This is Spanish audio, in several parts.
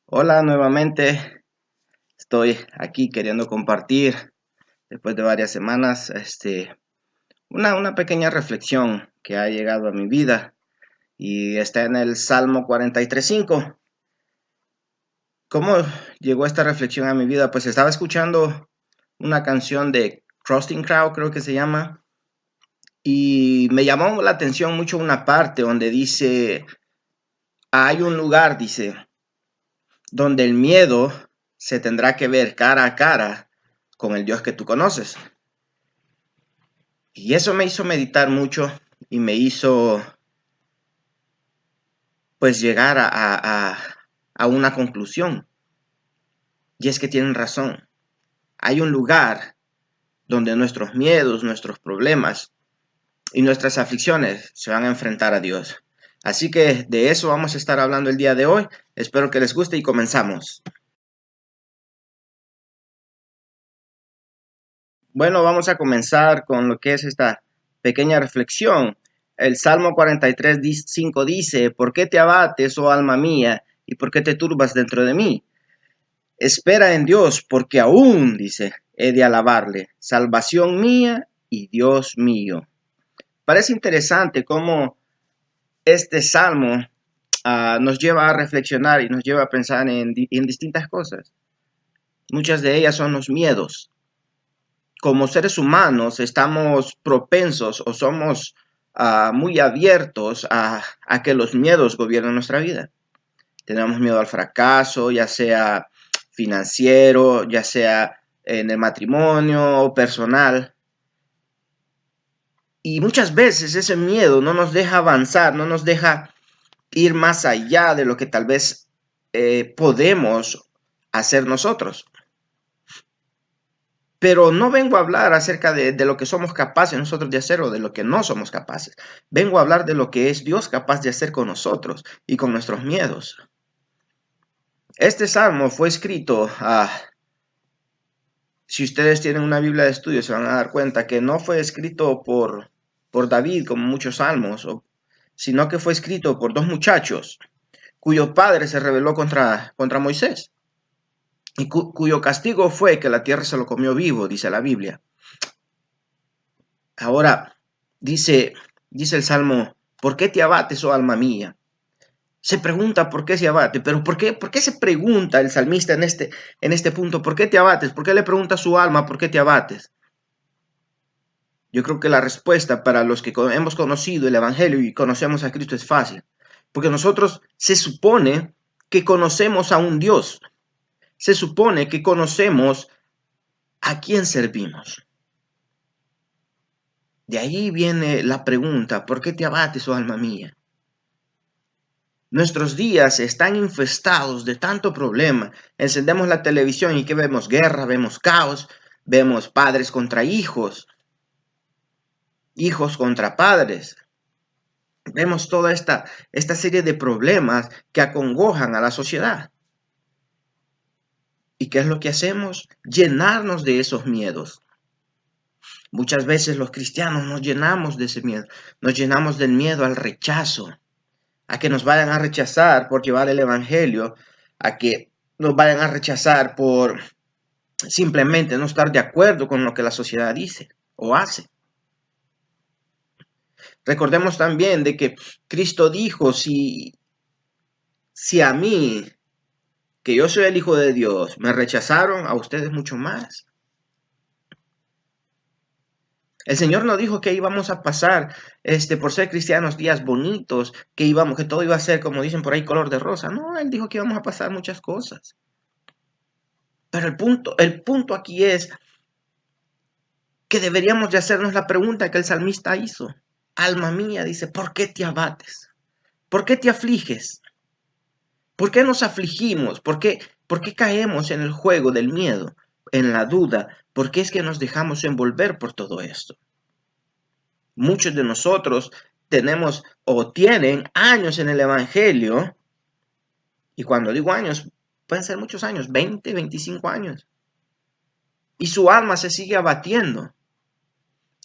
Hola, nuevamente estoy aquí queriendo compartir después de varias semanas una pequeña reflexión que ha llegado a mi vida y está en el Salmo 43:5. ¿Cómo llegó esta reflexión a mi vida? Pues estaba escuchando una canción de Crusting Crow, creo que se llama, y me llamó la atención mucho una parte donde dice, hay un lugar, dice, donde el miedo se tendrá que ver cara a cara con el Dios que tú conoces. Y eso me hizo meditar mucho y me hizo pues llegar a una conclusión. Y es que tienen razón. Hay un lugar donde nuestros miedos, nuestros problemas y nuestras aflicciones se van a enfrentar a Dios. Así que de eso vamos a estar hablando el día de hoy. Espero que les guste y comenzamos. Bueno, vamos a comenzar con lo que es esta pequeña reflexión. El Salmo 43:5 dice, ¿por qué te abates, oh alma mía, y por qué te turbas dentro de mí? Espera en Dios, porque aún, dice, he de alabarle, salvación mía y Dios mío. Parece interesante cómo este salmo nos lleva a reflexionar y nos lleva a pensar en distintas cosas. Muchas de ellas son los miedos. Como seres humanos estamos propensos o somos muy abiertos a que los miedos gobiernen nuestra vida. Tenemos miedo al fracaso, ya sea financiero, ya sea en el matrimonio o personal. Y muchas veces ese miedo no nos deja avanzar, no nos deja ir más allá de lo que tal vez podemos hacer nosotros. Pero no vengo a hablar acerca de lo que somos capaces nosotros de hacer o de lo que no somos capaces. Vengo a hablar de lo que es Dios capaz de hacer con nosotros y con nuestros miedos. Este salmo fue escrito, si ustedes tienen una Biblia de estudio, se van a dar cuenta que no fue escrito por David como muchos salmos, sino que fue escrito por dos muchachos cuyo padre se rebeló contra Moisés y cuyo castigo fue que la tierra se lo comió vivo, dice la Biblia. Ahora, dice el Salmo, ¿por qué te abates, oh alma mía? Se pregunta por qué se abate, pero ¿por qué se pregunta el salmista en este punto? ¿Por qué te abates? ¿Por qué le pregunta a su alma por qué te abates? Yo creo que la respuesta para los que hemos conocido el Evangelio y conocemos a Cristo es fácil, porque nosotros se supone que conocemos a un Dios, se supone que conocemos a quién servimos. De ahí viene la pregunta, ¿por qué te abates, oh alma mía? Nuestros días están infestados de tanto problema. Encendemos la televisión y ¿qué vemos? Guerra, vemos caos, vemos padres contra hijos, hijos contra padres. Vemos toda esta serie de problemas que acongojan a la sociedad. ¿Y qué es lo que hacemos? Llenarnos de esos miedos. Muchas veces los cristianos nos llenamos de ese miedo. Nos llenamos del miedo al rechazo, a que nos vayan a rechazar por llevar el evangelio, a que nos vayan a rechazar por simplemente no estar de acuerdo con lo que la sociedad dice o hace. Recordemos también de que Cristo dijo, si a mí, que yo soy el Hijo de Dios, me rechazaron, a ustedes mucho más. El Señor no dijo que íbamos a pasar, por ser cristianos, días bonitos, que todo iba a ser, como dicen por ahí, color de rosa. No, Él dijo que íbamos a pasar muchas cosas. Pero el punto aquí es que deberíamos de hacernos la pregunta que el salmista hizo. Alma mía, dice, ¿por qué te abates? ¿Por qué te afliges? ¿Por qué nos afligimos? ¿Por qué caemos en el juego del miedo, en la duda? ¿Por qué es que nos dejamos envolver por todo esto? Muchos de nosotros tenemos o tienen años en el Evangelio, y cuando digo años, pueden ser muchos años, 20, 25 años, y su alma se sigue abatiendo.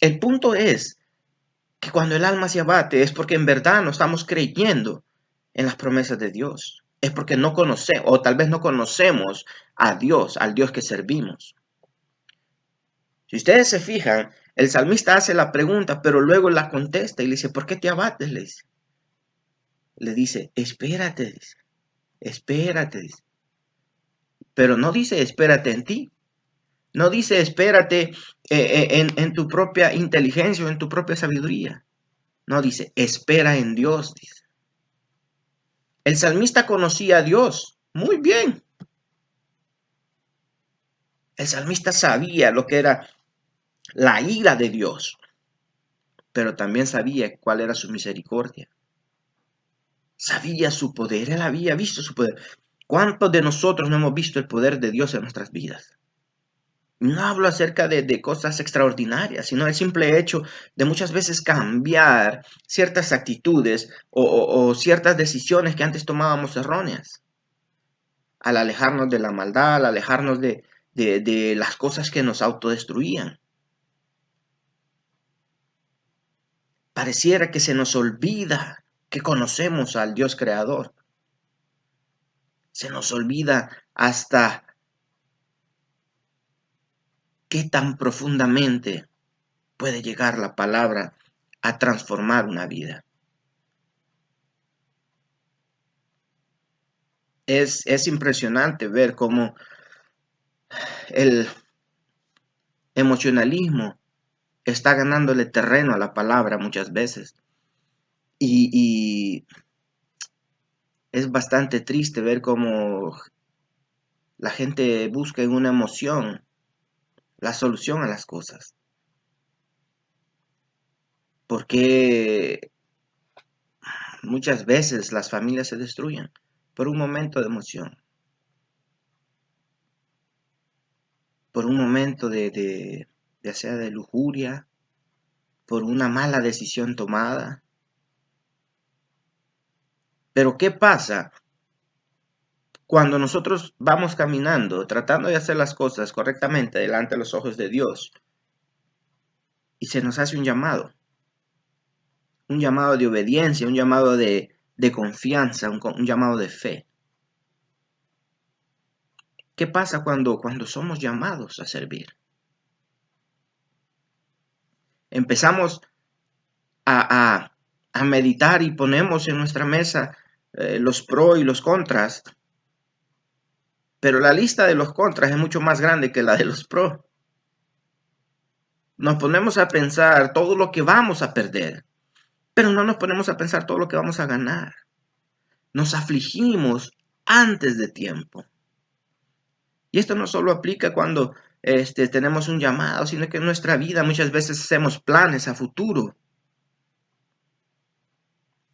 El punto es que cuando el alma se abate es porque en verdad no estamos creyendo en las promesas de Dios. es porque no conocemos, o tal vez no conocemos a Dios, al Dios que servimos. Si ustedes se fijan, el salmista hace la pregunta, pero luego la contesta y le dice, ¿por qué te abates? Le dice, espérate, dice, espérate, dice. Pero no dice, espérate en ti. No dice, espérate en tu propia inteligencia o en tu propia sabiduría. No dice, espera en Dios, dice. El salmista conocía a Dios muy bien. El salmista sabía lo que era la ira de Dios, pero también sabía cuál era su misericordia. Sabía su poder, él había visto su poder. ¿Cuántos de nosotros no hemos visto el poder de Dios en nuestras vidas? No hablo acerca de cosas extraordinarias, sino el simple hecho de muchas veces cambiar ciertas actitudes o ciertas decisiones que antes tomábamos erróneas. Al alejarnos de la maldad, al alejarnos de las cosas que nos autodestruían. Pareciera que se nos olvida que conocemos al Dios creador. Se nos olvida hasta qué tan profundamente puede llegar la palabra a transformar una vida. Es impresionante ver cómo el emocionalismo está ganándole terreno a la palabra muchas veces. Y es bastante triste ver cómo la gente busca en una emoción la solución a las cosas. Porque muchas veces las familias se destruyen por un momento de emoción, por un momento ya sea de lujuria, por una mala decisión tomada. Pero ¿qué pasa cuando nosotros vamos caminando, tratando de hacer las cosas correctamente delante de los ojos de Dios y se nos hace un llamado de obediencia, un llamado de confianza, un llamado de fe? ¿Qué pasa cuando somos llamados a servir? Empezamos a meditar y ponemos en nuestra mesa los pros y los contras, pero la lista de los contras es mucho más grande que la de los pros. Nos ponemos a pensar todo lo que vamos a perder, pero no nos ponemos a pensar todo lo que vamos a ganar. Nos afligimos antes de tiempo. Y esto no solo aplica cuando tenemos un llamado, sino que en nuestra vida muchas veces hacemos planes a futuro.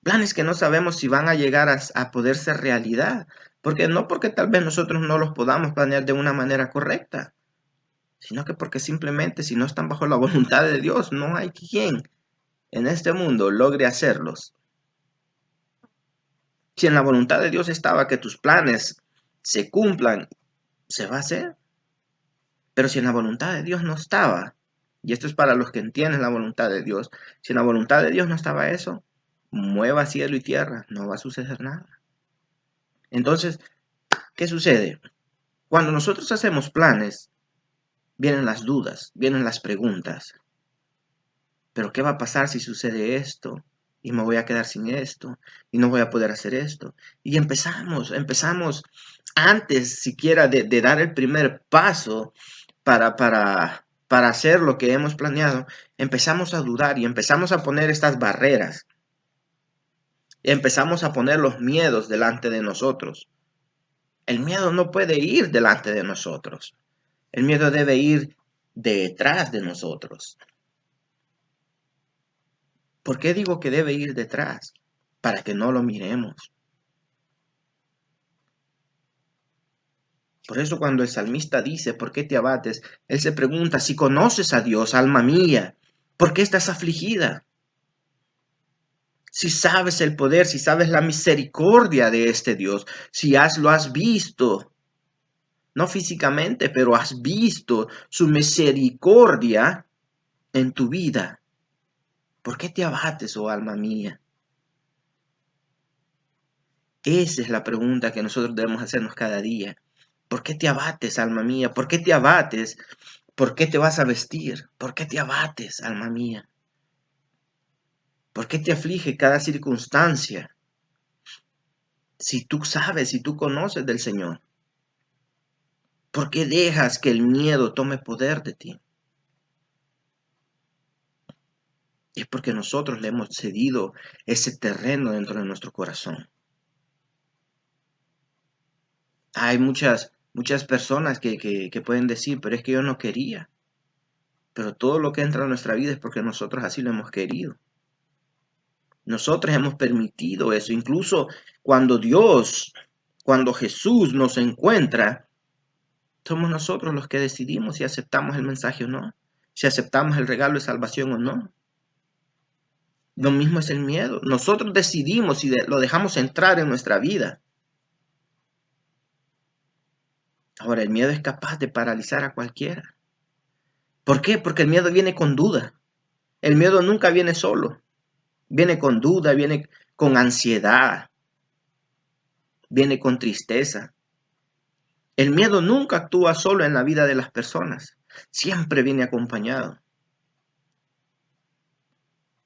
Planes que no sabemos si van a llegar a poder ser realidad. Porque tal vez nosotros no los podamos planear de una manera correcta, sino que porque simplemente si no están bajo la voluntad de Dios, no hay quien en este mundo logre hacerlos. Si en la voluntad de Dios estaba que tus planes se cumplan, se va a hacer. Pero si en la voluntad de Dios no estaba, y esto es para los que entienden la voluntad de Dios, si en la voluntad de Dios no estaba eso, mueva cielo y tierra, no va a suceder nada. Entonces, ¿qué sucede? Cuando nosotros hacemos planes, vienen las dudas, vienen las preguntas. ¿Pero qué va a pasar si sucede esto? Y me voy a quedar sin esto, y no voy a poder hacer esto. Y empezamos antes siquiera de dar el primer paso para hacer lo que hemos planeado, empezamos a dudar y empezamos a poner estas barreras. Empezamos a poner los miedos delante de nosotros. El miedo no puede ir delante de nosotros. El miedo debe ir detrás de nosotros. ¿Por qué digo que debe ir detrás? Para que no lo miremos. Por eso cuando el salmista dice, ¿por qué te abates? Él se pregunta, si conoces a Dios, alma mía, ¿por qué estás afligida? Si sabes el poder, si sabes la misericordia de este Dios, si lo has visto, no físicamente, pero has visto su misericordia en tu vida, ¿por qué te abates, oh alma mía? Esa es la pregunta que nosotros debemos hacernos cada día. ¿Por qué te abates, alma mía? ¿Por qué te abates? ¿Por qué te vas a vestir? ¿Por qué te abates, alma mía? ¿Por qué te aflige cada circunstancia? Si tú sabes, si tú conoces del Señor, ¿por qué dejas que el miedo tome poder de ti? Es porque nosotros le hemos cedido ese terreno dentro de nuestro corazón. Hay muchas personas que pueden decir, pero es que yo no quería. Pero todo lo que entra en nuestra vida es porque nosotros así lo hemos querido. Nosotros hemos permitido eso. Incluso cuando Jesús nos encuentra, somos nosotros los que decidimos si aceptamos el mensaje o no, si aceptamos el regalo de salvación o no. Lo mismo es el miedo. Nosotros decidimos si lo dejamos entrar en nuestra vida. Ahora, el miedo es capaz de paralizar a cualquiera. ¿Por qué? Porque el miedo viene con duda. El miedo nunca viene solo. Viene con duda, viene con ansiedad, viene con tristeza. El miedo nunca actúa solo en la vida de las personas. Siempre viene acompañado.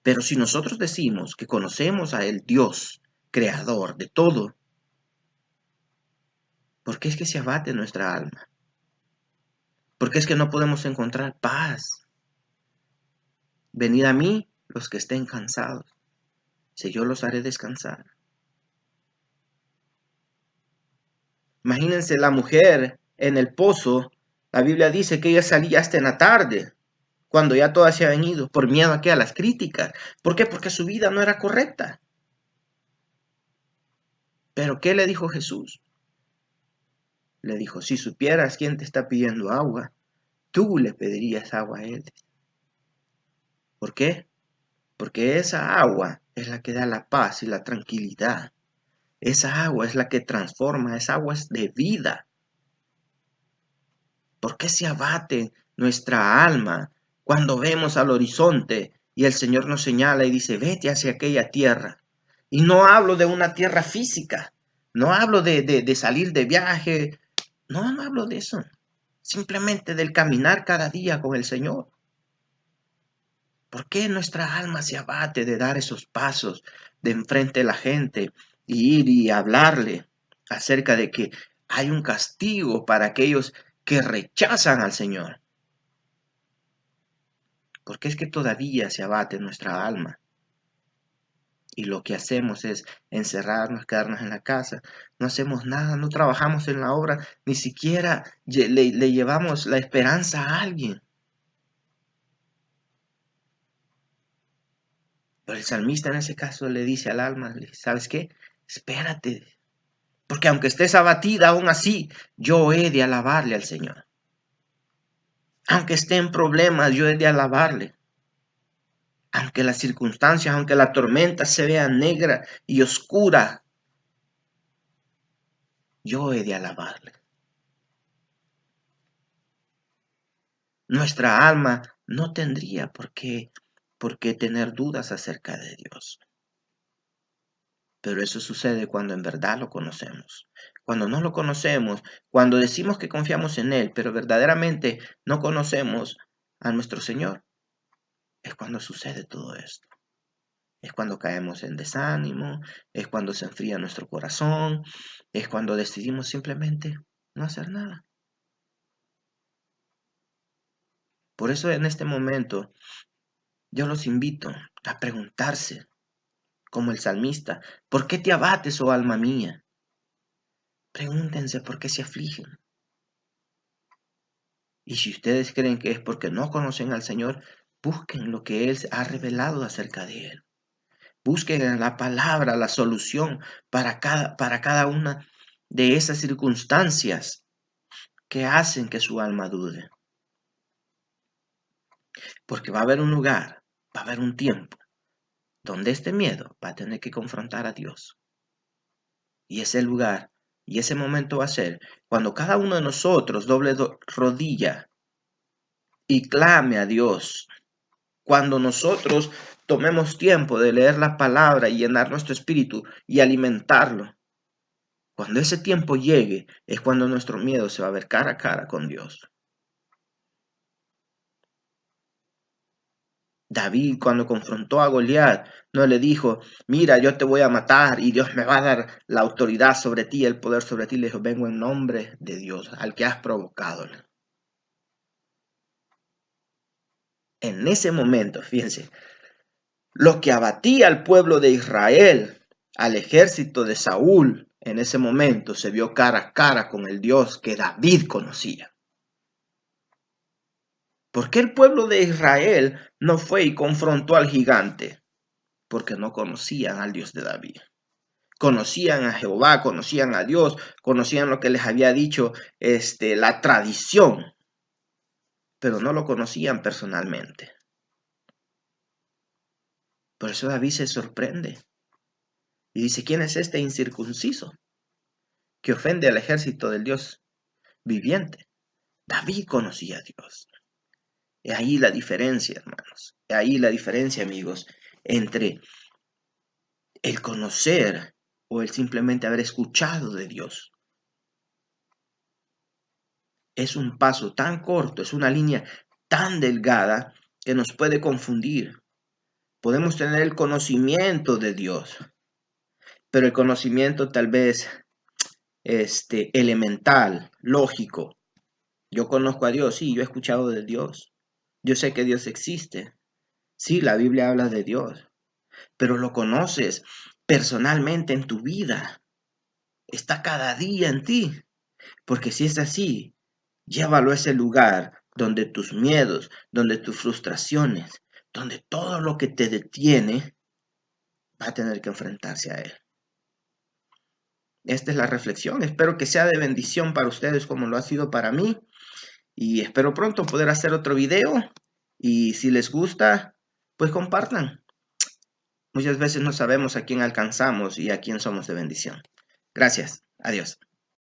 Pero si nosotros decimos que conocemos a el Dios, creador de todo, ¿por qué es que se abate nuestra alma? ¿Por qué es que no podemos encontrar paz? Venid a mí los que estén cansados, si yo los haré descansar. Imagínense la mujer en el pozo. La Biblia dice que ella salía hasta en la tarde, cuando ya todas se habían ido, por miedo a las críticas. ¿Por qué? Porque su vida no era correcta. Pero ¿qué le dijo Jesús? Le dijo, si supieras quién te está pidiendo agua, tú le pedirías agua a él. ¿Por qué? Porque esa agua es la que da la paz y la tranquilidad. Esa agua es la que transforma, esa agua es de vida. ¿Por qué se abate nuestra alma cuando vemos al horizonte y el Señor nos señala y dice, vete hacia aquella tierra? Y no hablo de una tierra física, no hablo de salir de viaje, no hablo de eso. Simplemente del caminar cada día con el Señor. ¿Por qué nuestra alma se abate de dar esos pasos de enfrente de la gente y ir y hablarle acerca de que hay un castigo para aquellos que rechazan al Señor? ¿Por qué es que todavía se abate nuestra alma? Y lo que hacemos es encerrarnos, quedarnos en la casa. No hacemos nada, no trabajamos en la obra, ni siquiera le llevamos la esperanza a alguien. Pero el salmista en ese caso le dice al alma, ¿sabes qué? Espérate, porque aunque estés abatida, aún así yo he de alabarle al Señor. Aunque esté en problemas, yo he de alabarle. Aunque las circunstancias, aunque la tormenta se vea negra y oscura, yo he de alabarle. Nuestra alma no tendría por qué tener dudas acerca de Dios. Pero eso sucede cuando en verdad lo conocemos. Cuando no lo conocemos, cuando decimos que confiamos en Él, pero verdaderamente no conocemos a nuestro Señor, es cuando sucede todo esto. Es cuando caemos en desánimo, es cuando se enfría nuestro corazón, es cuando decidimos simplemente no hacer nada. Por eso en este momento yo los invito a preguntarse, como el salmista, ¿por qué te abates, oh alma mía? Pregúntense por qué se afligen. Y si ustedes creen que es porque no conocen al Señor, busquen lo que Él ha revelado acerca de Él. Busquen en la palabra la solución para cada una de esas circunstancias que hacen que su alma dude. Porque va a haber un lugar, va a haber un tiempo, donde este miedo va a tener que confrontar a Dios. Y ese lugar y ese momento va a ser cuando cada uno de nosotros doble rodilla y clame a Dios. Cuando nosotros tomemos tiempo de leer la palabra y llenar nuestro espíritu y alimentarlo. Cuando ese tiempo llegue, es cuando nuestro miedo se va a ver cara a cara con Dios. David, cuando confrontó a Goliat, no le dijo, mira, yo te voy a matar y Dios me va a dar la autoridad sobre ti, el poder sobre ti. Le dijo, vengo en nombre de Dios, al que has provocado. En ese momento, fíjense, lo que abatía al pueblo de Israel, al ejército de Saúl, en ese momento se vio cara a cara con el Dios que David conocía. ¿Por qué el pueblo de Israel no fue y confrontó al gigante? Porque no conocían al Dios de David. Conocían a Jehová, conocían a Dios, conocían lo que les había dicho la tradición, pero no lo conocían personalmente. Por eso David se sorprende y dice, ¿quién es este incircunciso que ofende al ejército del Dios viviente? David conocía a Dios. Es ahí la diferencia, hermanos. Es ahí la diferencia, amigos, entre el conocer o el simplemente haber escuchado de Dios. Es un paso tan corto, es una línea tan delgada que nos puede confundir. Podemos tener el conocimiento de Dios, pero el conocimiento tal vez elemental, lógico. Yo conozco a Dios, sí, yo he escuchado de Dios. Yo sé que Dios existe. Sí, la Biblia habla de Dios, pero lo conoces personalmente en tu vida. Está cada día en ti. Porque si es así, llévalo a ese lugar donde tus miedos, donde tus frustraciones, donde todo lo que te detiene va a tener que enfrentarse a él. Esta es la reflexión. Espero que sea de bendición para ustedes como lo ha sido para mí. Y espero pronto poder hacer otro video. Y si les gusta, pues compartan. Muchas veces no sabemos a quién alcanzamos y a quién somos de bendición. Gracias. Adiós.